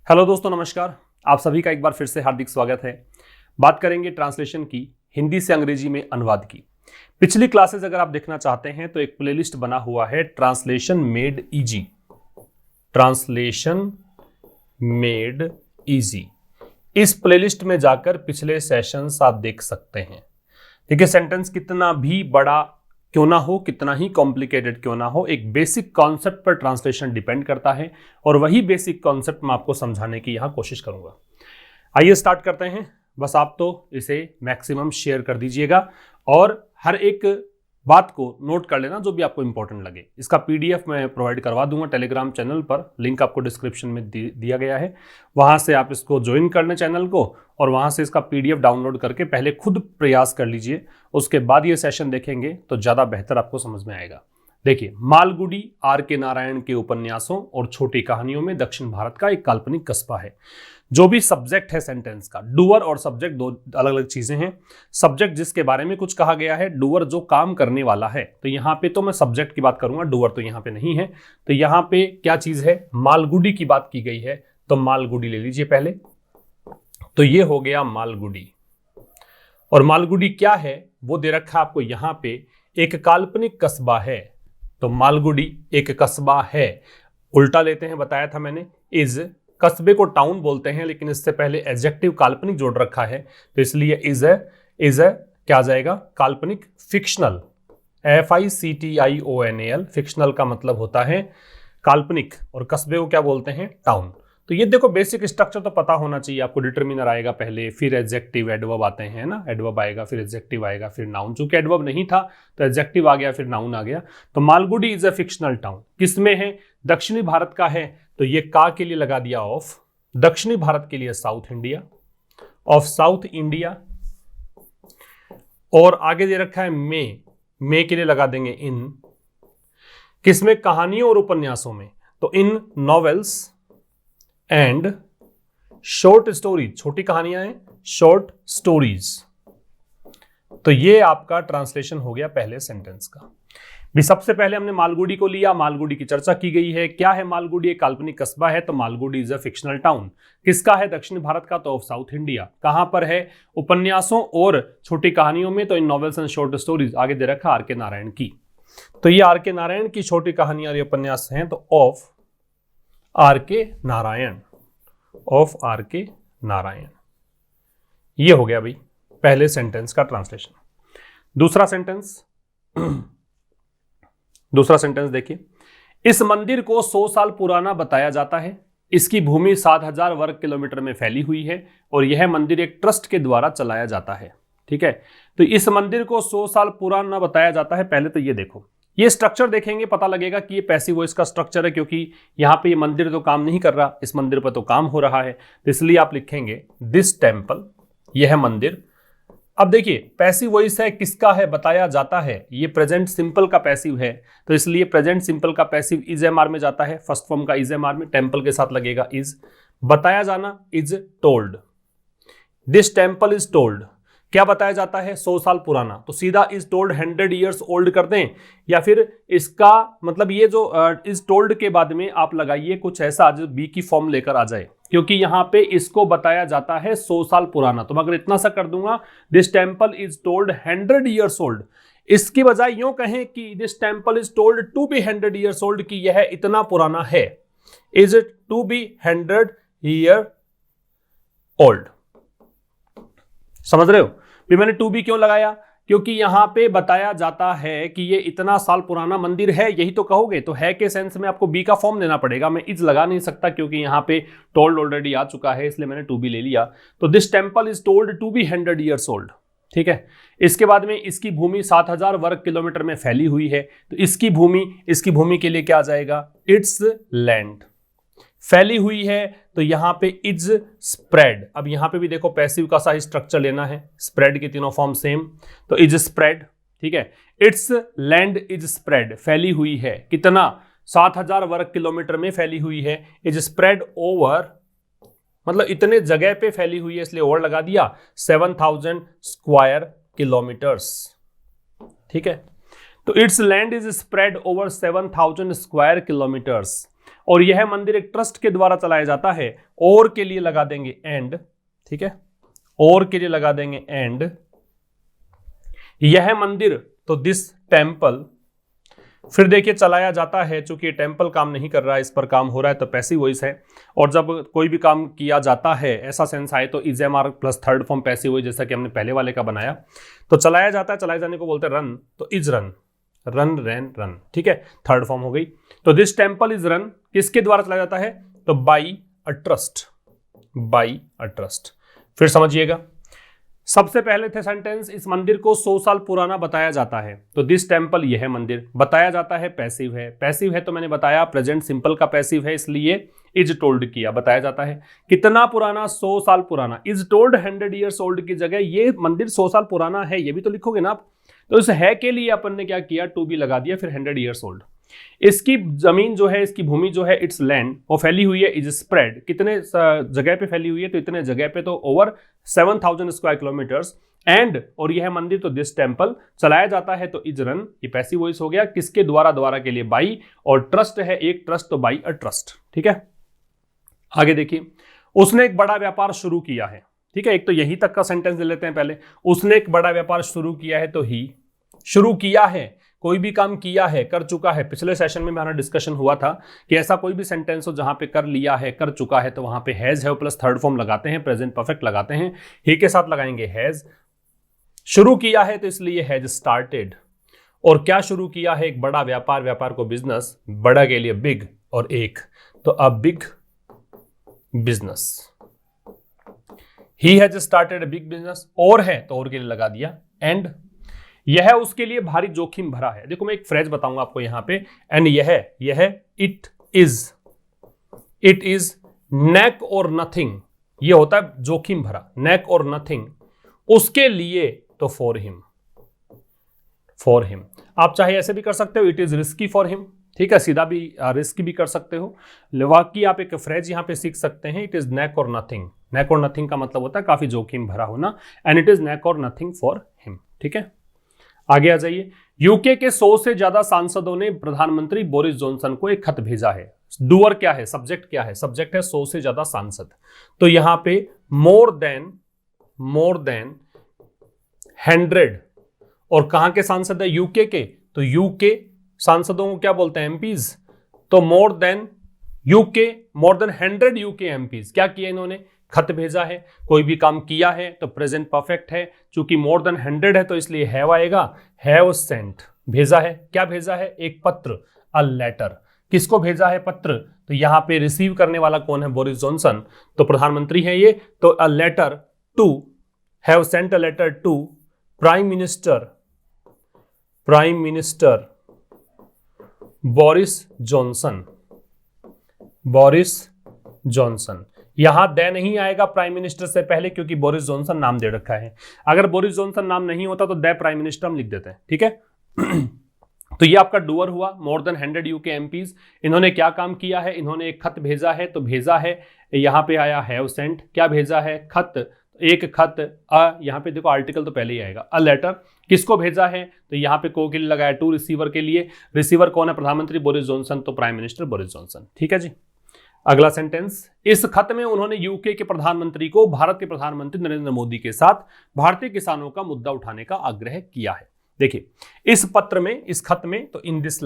Hello दोस्तों, नमस्कार। आप सभी का एक बार फिर से हार्दिक स्वागत है। बात करेंगे ट्रांसलेशन की, हिंदी से अंग्रेजी में अनुवाद की। पिछली क्लासेस अगर आप देखना चाहते हैं तो एक प्लेलिस्ट बना हुआ है, translation made easy. Translation made easy, इस प्लेलिस्ट में जाकर पिछले सेशंस आप देख सकते हैं। देखिए, सेंटेंस कितना भी बड़ा क्यों ना हो, कितना ही कॉम्प्लिकेटेड क्यों ना हो, एक बेसिक कॉन्सेप्ट पर ट्रांसलेशन डिपेंड करता है और वही बेसिक कॉन्सेप्ट मैं आपको समझाने की यहां कोशिश करूंगा। आइए स्टार्ट करते हैं। बस आप तो इसे मैक्सिमम शेयर कर दीजिएगा और हर एक बात को नोट कर लेना जो भी आपको इंपॉर्टेंट लगे। इसका पीडीएफ मैं प्रोवाइड करवा दूंगा टेलीग्राम चैनल पर, लिंक आपको डिस्क्रिप्शन में दिया गया है। वहां से आप इसको ज्वाइन कर लें चैनल को और वहां से इसका पीडीएफ डाउनलोड करके पहले खुद प्रयास कर लीजिए, उसके बाद ये सेशन देखेंगे तो ज़्यादा बेहतर आपको समझ में आएगा। देखिए, मालगुडी आर.के. नारायण के उपन्यासों और छोटी कहानियों में दक्षिण भारत का एक काल्पनिक कस्बा है। जो भी सब्जेक्ट है सेंटेंस का, डूअर और सब्जेक्ट दो अलग अलग चीजें हैं। सब्जेक्ट जिसके बारे में कुछ कहा गया है, डूअर जो काम करने वाला है। तो यहां पे तो मैं सब्जेक्ट की बात करूंगा, डूअर तो यहां पे नहीं है। तो यहां पे क्या चीज है, मालगुडी की बात की गई है, तो मालगुडी ले लीजिए पहले। तो ये हो गया मालगुडी। और मालगुडी क्या है वो दे रखा है आपको यहां पे, एक काल्पनिक कस्बा है। तो मालगुडी एक कस्बा है। उल्टा लेते हैं, बताया था मैंने। इज, कस्बे को टाउन बोलते हैं, लेकिन इससे पहले एडजेक्टिव काल्पनिक जोड़ रखा है, तो इसलिए इज है क्या आ जाएगा, काल्पनिक, फिक्शनल। FICTIONAL, फिक्शनल का मतलब होता है काल्पनिक, और कस्बे को क्या बोलते हैं, टाउन। तो ये देखो, बेसिक स्ट्रक्चर तो पता होना चाहिए आपको। डिटरमिनर आएगा पहले, फिर एडजेक्टिव, एडवर्ब आते हैं ना, एडवर्ब आएगा, फिर एडजेक्टिव आएगा, फिर नाउन। चूंकि एडवर्ब नहीं था तो एडजेक्टिव आ गया, फिर नाउन आ गया। तो Malgudi is a fictional town. किसमें है, दक्षिणी भारत का है, तो ये का के लिए लगा दिया ऑफ, दक्षिणी भारत के लिए south India, of south India. और आगे दे रखा है मे के लिए लगा देंगे इन। किसमें, कहानियों और उपन्यासों में, तो इन नॉवेल्स एंड शॉर्ट स्टोरीज, छोटी कहानियां हैं, शॉर्ट स्टोरीज। तो ये आपका ट्रांसलेशन हो गया पहले सेंटेंस का। भी सबसे पहले हमने मालगुडी को लिया, मालगुडी की चर्चा की गई है। क्या है मालगुडी, एक काल्पनिक कस्बा है, तो Malgudi is a fictional town. किसका है, दक्षिण भारत का, तो ऑफ साउथ इंडिया। कहां पर है, उपन्यासों और छोटी कहानियों में, तो इन नॉवेल्स एंड शॉर्ट स्टोरीज। आगे दे रखा आर.के. नारायण की। तो ये आर.के. नारायण की छोटी कहानियां और उपन्यास हैं, तो of R K. Narayan, of R K. Narayan. ये हो गया भाई पहले सेंटेंस का ट्रांसलेशन। दूसरा सेंटेंस देखिए। इस मंदिर को 100 साल पुराना बताया जाता है। इसकी भूमि 7000 वर्ग किलोमीटर में फैली हुई है और यह मंदिर एक ट्रस्ट के द्वारा चलाया जाता है। ठीक है, तो इस मंदिर को 100 साल पुराना बताया जाता है। पहले तो ये देखो, ये स्ट्रक्चर देखेंगे, पता लगेगा कि ये पैसिव वॉइस का स्ट्रक्चर है, क्योंकि यहां पे ये मंदिर तो काम नहीं कर रहा, इस मंदिर पर तो काम हो रहा है। तो इसलिए आप लिखेंगे दिस टेम्पल, यह मंदिर। अब देखिए, पैसिव वॉइस है, किसका है, बताया जाता है। ये प्रेजेंट सिंपल का पैसिव है, तो इसलिए प्रेजेंट सिंपल का पैसिव इज एम आर में जाता है। फर्स्ट फॉर्म का इज एम आर में टेम्पल के साथ लगेगा इज। बताया जाना, is told. This temple is told, क्या बताया जाता है, 100 साल पुराना, तो सीधा इज टोल्ड 100 ईयर्स ओल्ड कर दें, या फिर इसका मतलब ये जो इज टोल्ड के बाद में आप लगाइए कुछ ऐसा जो बी की फॉर्म लेकर आ जाए, क्योंकि यहां पे इसको बताया जाता है 100 साल पुराना। तो मैं अगर इतना सा कर दूंगा, this temple is told 100 years old, इसकी बजाय यूं कहें कि this temple is told to be 100 years old, कि यह इतना पुराना है, is it to be 100 year old. समझ रहे हो, भी मैंने टू बी क्यों लगाया, क्योंकि यहां पे बताया जाता है कि ये इतना साल पुराना मंदिर है, यही तो कहोगे। तो है के सेंस में आपको बी का फॉर्म देना पड़ेगा। मैं इज लगा नहीं सकता क्योंकि यहां पे टोल्ड ऑलरेडी आ चुका है, इसलिए मैंने टू बी ले लिया। तो this temple is told to be 100 years old. ठीक है, इसके बाद में इसकी भूमि 7000 वर्ग किलोमीटर में फैली हुई है, तो इसकी भूमि के लिए क्या आ जाएगा, इट्स लैंड। फैली हुई है, तो यहां पे इज स्प्रेड। अब यहां पे भी देखो पैसिव का सा स्ट्रक्चर लेना है, स्प्रेड के तीनों फॉर्म सेम, तो इज स्प्रेड। ठीक है, इट्स लैंड इज स्प्रेड, फैली हुई है, कितना, 7000 वर्ग किलोमीटर में फैली हुई है। इज स्प्रेड ओवर, मतलब इतने जगह पे फैली हुई है, इसलिए ओवर लगा दिया, 7000 स्क्वायर किलोमीटर्स। ठीक है, तो it's land is spread over 7000 square kilometres. और यह मंदिर एक ट्रस्ट के द्वारा चलाया जाता है, और के लिए लगा देंगे एंड, ठीक है, और के लिए लगा देंगे एंड, यह मंदिर, तो दिस टेम्पल, फिर देखिए चलाया जाता है, चूंकि टेम्पल काम नहीं कर रहा है, इस पर काम हो रहा है तो पैसिव वॉइस है, और जब कोई भी काम किया जाता है ऐसा सेंस आए तो is am are plus third form passive voice, जैसा कि हमने पहले वाले का बनाया। तो चलाया जाता है, चलाए जाने को बोलते हैं रन, तो is run, run rain run, ठीक है, थर्ड फॉर्म हो गई। तो दिस टेम्पल इज रन, किसके द्वारा चलाया जाता है, तो by a trust, by a trust. फिर समझिएगा, सबसे पहले थे सेंटेंस, इस मंदिर को 100 साल पुराना बताया जाता है, तो दिस टेम्पल, यह मंदिर, बताया जाता है पैसिव है, पैसिव है तो मैंने बताया प्रेजेंट सिंपल का पैसिव है, इसलिए इज टोल्ड किया, बताया जाता है। कितना पुराना, 100 साल पुराना, इज टोल्ड 100 ईयर्स ओल्ड की जगह ये मंदिर 100 साल पुराना है, ये भी तो लिखोगे ना आप। तो इस है के लिए अपन ने क्या किया, टू बी लगा दिया, फिर 100 ईयर्स ओल्ड। इसकी जमीन जो है, इसकी भूमि जो है, इट्स लैंड, वो फैली हुई है, इज स्प्रेड, कितने जगह पे फैली हुई है, तो इतने जगह पे, तो ओवर 7000 स्क्वायर किलोमीटर्स, एंड, और यह मंदिर, तो दिस टेम्पल, चलाया जाता है तो इज रन, ये पैसिव वॉइस हो गया, किसके द्वारा, द्वारा के लिए बाई, और ट्रस्ट है एक ट्रस्ट, तो बाई अ ट्रस्ट, ठीक है। आगे देखिए, उसने एक बड़ा व्यापार शुरू किया है, ठीक है, एक तो यही तक का सेंटेंस ले लेते हैं पहले, उसने एक बड़ा व्यापार शुरू किया है, तो ही, शुरू किया है, कोई भी काम किया है, कर चुका है। पिछले सेशन में हमारा डिस्कशन हुआ था कि ऐसा कोई भी सेंटेंस हो जहां पे कर लिया है, कर चुका है, तो वहां पे हैज है प्लस थर्ड फॉर्म लगाते हैं, प्रेजेंट परफेक्ट लगाते हैं, ही के साथ लगाएंगे हैज। शुरू किया है तो इसलिए हैज स्टार्टेड, और क्या शुरू किया है, एक बड़ा व्यापार, व्यापार को बिजनेस, बड़ा के लिए बिग, और एक, तो a big business, he has started a big business, और है तो और के लिए लगा दिया एंड, यह उसके लिए भारी जोखिम भरा है। देखो मैं एक फ्रेज बताऊंगा आपको यहां पे, एंड यह इट इज नेक और नथिंग, ये होता है जोखिम भरा, नेक और नथिंग, उसके लिए, तो फॉर हिम, आप चाहे ऐसे भी कर सकते हो, it is risky for him, ठीक है, सीधा भी रिस्की भी कर सकते हो। वाकई आप एक फ्रेज यहां पे सीख सकते हैं, इट इज नेक और नथिंग, नेक और नथिंग का मतलब होता है काफी जोखिम भरा होना, एंड इट इज नेक और नथिंग फॉर हिम, ठीक है। आगे आ जाइए, यूके के 100 से ज्यादा सांसदों ने प्रधानमंत्री बोरिस जॉनसन को एक खत भेजा है। डूअर क्या है, सब्जेक्ट क्या है, सब्जेक्ट है 100 से ज्यादा सांसद, तो यहां पे मोर देन 100, और कहां के सांसद है, यूके के, तो यूके सांसदों को क्या बोलते हैं, एमपीज, तो मोर देन 100 यूके एमपीज, क्या किया इन्होंने, खत भेजा है, कोई भी काम किया है तो प्रेजेंट परफेक्ट है, चूंकि मोर देन 100 है तो इसलिए हैव आएगा, हैव सेंट, भेजा है, क्या भेजा है, एक पत्र, अ लेटर, किसको भेजा है पत्र, तो यहां पे रिसीव करने वाला कौन है, बोरिस जॉनसन, तो प्रधानमंत्री है ये, तो a letter to, have sent a letter to prime minister Boris Johnson, यहां दे नहीं आएगा प्राइम मिनिस्टर से पहले, क्योंकि बोरिस जॉनसन नाम दे रखा है, अगर बोरिस जॉनसन नाम नहीं होता तो दे प्राइम मिनिस्टर हम लिख देते हैं, ठीक है। तो ये आपका डूअर हुआ, मोर देन 100 यूके एमपीज, इन्होंने क्या काम किया है, इन्होंने एक खत भेजा है, तो भेजा है, यहां पे आया हैव सेंट, क्या भेजा है, खत, एक खत, यहां पे देखो आर्टिकल तो पहले ही आएगा, अ लेटर, किसको भेजा है, तो यहां पे को के लिए लगाया, टू रिसीवर के लिए, रिसीवर कौन है, प्रधानमंत्री बोरिस जॉनसन, तो प्राइम मिनिस्टर बोरिस जॉनसन, ठीक है जी। अगला सेंटेंस, इस खत में उन्होंने यूके के प्रधानमंत्री को भारत के प्रधानमंत्री नरेंद्र मोदी के साथ भारतीय किसानों का मुद्दा उठाने का आग्रह किया है। देखिए इस पत्र में, इस खत में, तो इन दिस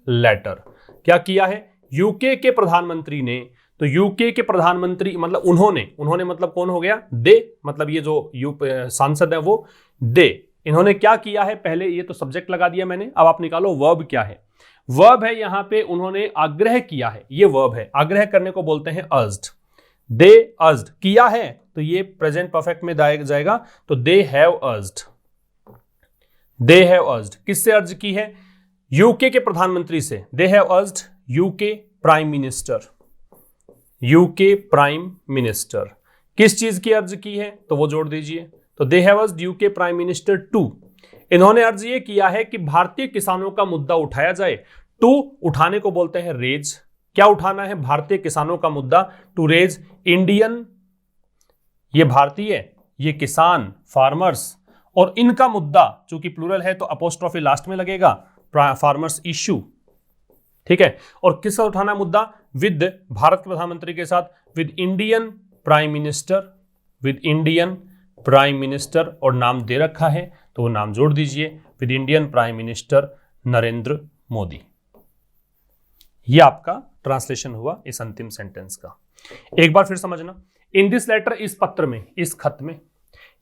लेटर क्या किया है, यूके के प्रधानमंत्री ने, तो यूके के प्रधानमंत्री मतलब उन्होंने मतलब कौन हो गया, दे, मतलब ये जो सांसद है वो दे, इन्होंने क्या किया है, पहले ये तो सब्जेक्ट लगा दिया मैंने, अब आप निकालो वर्ब क्या है, वर्ब है यहां पे उन्होंने आग्रह किया है, ये वर्ब है, आग्रह करने को बोलते हैं अर्ज्ड, दे अर्ज्ड, किया है तो ये प्रेजेंट परफेक्ट में जाएगा, तो दे हैव अर्ज्ड, किससे अर्ज की है, यूके के प्रधानमंत्री से, दे have urged UK prime minister, किस चीज की अर्ज की है, तो वो जोड़ दीजिए, तो they have urged UK prime minister to, इन्होंने अर्ज ये किया है कि भारतीय किसानों का मुद्दा उठाया जाए, टू उठाने को बोलते हैं रेज, क्या उठाना है, भारतीय किसानों का मुद्दा, टू रेज इंडियन, ये भारतीय, ये किसान फार्मर्स, और इनका मुद्दा चूंकि प्लूरल है तो अपोस्ट्रोफी लास्ट में लगेगा, फार्मर्स इश्यू, ठीक है। और किसका उठाना मुद्दा? विद भारत के प्रधानमंत्री के साथ, with Indian prime minister, with Indian prime minister, और नाम दे रखा है तो वो नाम जोड़ दीजिए, with Indian prime minister Narendra Modi. ये आपका ट्रांसलेशन हुआ इस अंतिम सेंटेंस का। एक बार फिर समझना, इन दिस लेटर, इस पत्र में, इस खत में,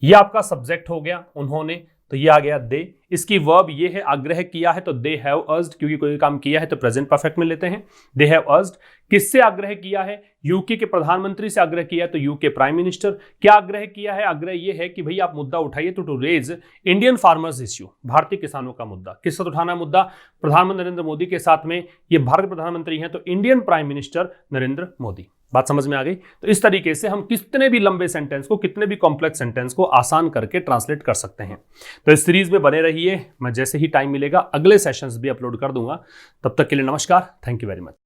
ये आपका सब्जेक्ट हो गया उन्होंने, तो ये आ गया दे। इसकी वर्ब ये है, आग्रह किया है तो दे हैव अर्ज्ड, क्योंकि कोई काम किया है तो प्रेजेंट परफेक्ट में लेते हैं। दे हैव अर्ज्ड, किससे आग्रह किया है? यूके के प्रधानमंत्री से आग्रह किया है तो यूके प्राइम मिनिस्टर। क्या आग्रह किया है? आग्रह ये है कि भाई आप मुद्दा उठाइए, तो to raise Indian farmers issue, भारतीय किसानों का मुद्दा। किस साथ उठाना मुद्दा? प्रधानमंत्री नरेंद्र मोदी के साथ में, ये भारत प्रधानमंत्री हैं तो Indian prime minister Narendra Modi. बात समझ में आ गई? तो इस तरीके से हम कितने भी लंबे सेंटेंस को, कितने भी कॉम्प्लेक्स सेंटेंस को आसान करके ट्रांसलेट कर सकते हैं। तो इस सीरीज में बने रहिए, मैं जैसे ही टाइम मिलेगा अगले सेशंस भी अपलोड कर दूंगा। तब तक के लिए नमस्कार, थैंक यू वेरी मच।